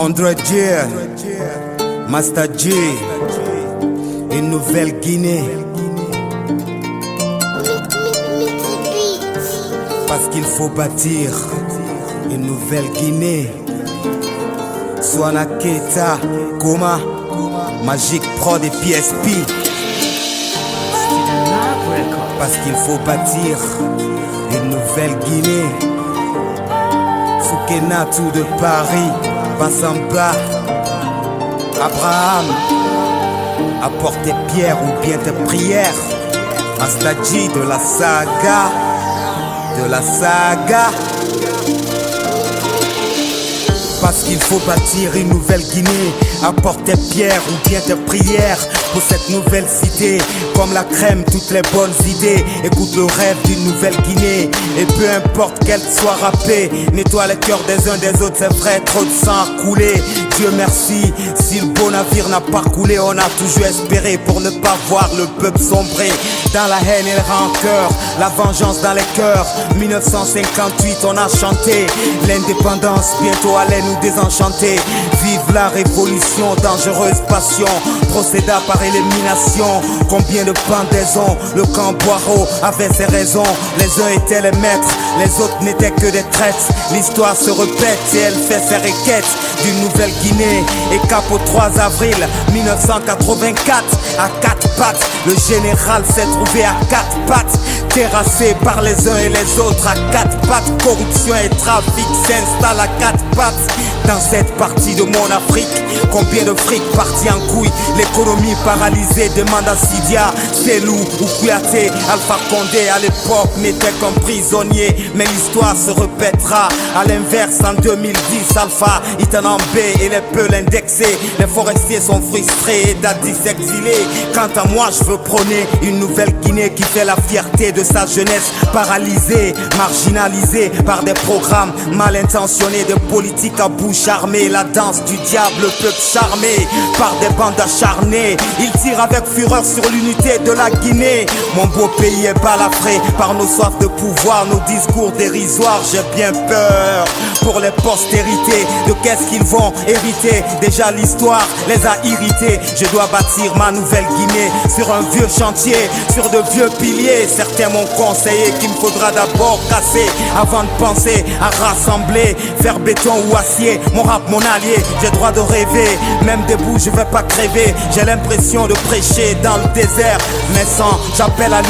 André Dier, Master G, une Nouvelle-Guinée. Parce qu'il faut bâtir une Nouvelle-Guinée. Swana Keita, Goma, Magic Prod et PSP. Parce qu'il faut bâtir une Nouvelle-Guinée. Soukenatou de Paris, Bassamba, Abraham, apporte tes pierres ou bien tes prières. Astadji de la saga, Parce qu'il faut bâtir une Nouvelle-Guinée. Apporte tes pierres ou bien tes prières pour cette nouvelle cité. Comme la crème, toutes les bonnes idées. Écoute le rêve d'une Nouvelle-Guinée. Et peu importe qu'elle soit râpée, nettoie les cœurs des uns des autres. C'est vrai, trop de sang a coulé. Dieu merci, si le beau navire n'a pas coulé, on a toujours espéré pour ne pas voir le peuple sombrer dans la haine et le rancœur, la vengeance dans les cœurs. 1958 on a chanté l'indépendance, bientôt allait nous désenchanter. Vive la révolution, dangereuse passion, procéda par élimination. Combien de pendaisons, le camp Boireau avait ses raisons. Les uns étaient les maîtres, les autres n'étaient que des traites. L'histoire se répète et elle fait ses requêtes d'une Nouvelle-Guinée. Et cap au 3 avril 1984, à 4 pattes, le général s'est trouvé à 4 pattes, terrassé par les uns et les autres à 4 pattes. Corruption et trafic s'installent à 4 pattes. Dans cette partie de mon Afrique, combien de fric parti en couille. L'économie paralysée demande à Sidia, Selou ou Kouyaté. Alpha Condé à l'époque n'était qu'un prisonnier. Mais l'histoire se répétera à l'inverse en 2010. Alpha Itanambé et les Peuls indexés. Les forestiers sont frustrés et Dadis exilés. Quant à moi je veux prôner une Nouvelle-Guinée qui fait la fierté de sa jeunesse paralysée, marginalisée par des programmes mal intentionnés de politique à bouche armée. La danse du diable, le peuple charmé par des bandes acharnées. Ils tirent avec fureur sur l'unité de la Guinée. Mon beau pays est balafré par nos soifs de pouvoir, nos discours dérisoires. J'ai bien peur pour les postérités de qu'est-ce qu'ils vont hériter. Déjà l'histoire les a irrités. Je dois bâtir ma Nouvelle-Guinée sur un vieux chantier, sur de vieux piliers. Certains m'ont conseillé qu'il me faudra d'abord casser avant de penser à rassembler, faire béton ou acier. Mon rap, mon allié, j'ai droit de rêver. Même debout, je vais pas crever. J'ai l'impression de prêcher dans le désert. Mais sans, j'appelle à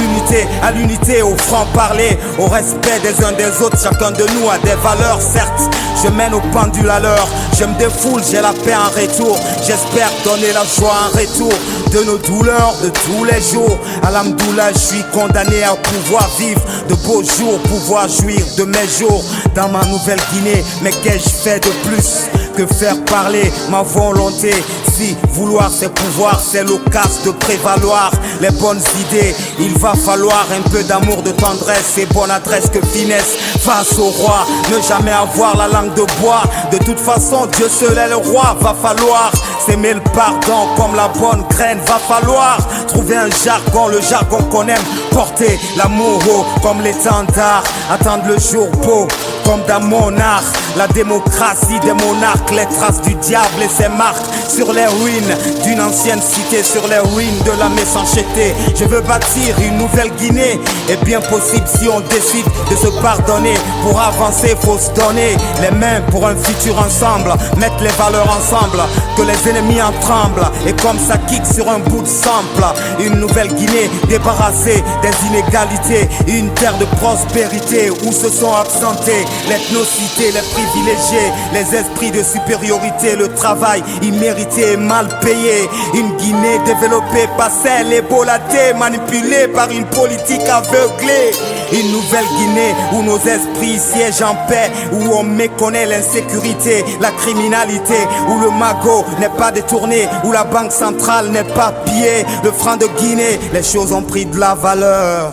l'unité, au franc-parler, au respect des uns des autres. Chacun de nous a des valeurs, certes. Je mène au pendule à l'heure. Je me défoule, j'ai la paix en retour. J'espère donner la joie en retour de nos douleurs de tous les jours. Alhamdoulilah, je suis condamné à pouvoir vivre de beaux jours, pouvoir jouir de mes jours dans ma Nouvelle-Guinée. Mais qu'ai-je fait de plus que faire parler ma volonté? Si vouloir c'est pouvoir, c'est l'occasion de prévaloir les bonnes idées. Il va falloir un peu d'amour, de tendresse et bonne adresse que finesse face au roi. Ne jamais avoir la langue de bois. De toute façon, Dieu seul est le roi. Va falloir s'aimer le pardon comme la bonne graine. Va falloir trouver un jargon, le jargon qu'on aime. Porter l'amour haut comme l'étendard. Attendre le jour beau comme d'un monarque. La démocratie des monarques, les traces du diable et ses marques sur les ruines d'une ancienne cité, sur les ruines de la méchanceté. Je veux bâtir une Nouvelle-Guinée. Et bien possible si on décide de se pardonner. Pour avancer, faut se donner les mains pour un futur ensemble. Mettre les valeurs ensemble, que les ennemis en tremblent. Et comme ça kick sur un bout de sample. Une Nouvelle-Guinée débarrassée des inégalités. Une terre de prospérité où se sont absentés l'ethnocité, les privilégiés, les esprits de supériorité, le travail immérité et mal payé. Une Guinée développée par celle ébolatée, manipulée par une politique aveuglée. Une Nouvelle-Guinée où nos esprits siègent en paix, où on méconnaît l'insécurité, la criminalité, où le magot n'est pas détourné, où la banque centrale n'est pas pillée. Le franc de Guinée, les choses ont pris de la valeur.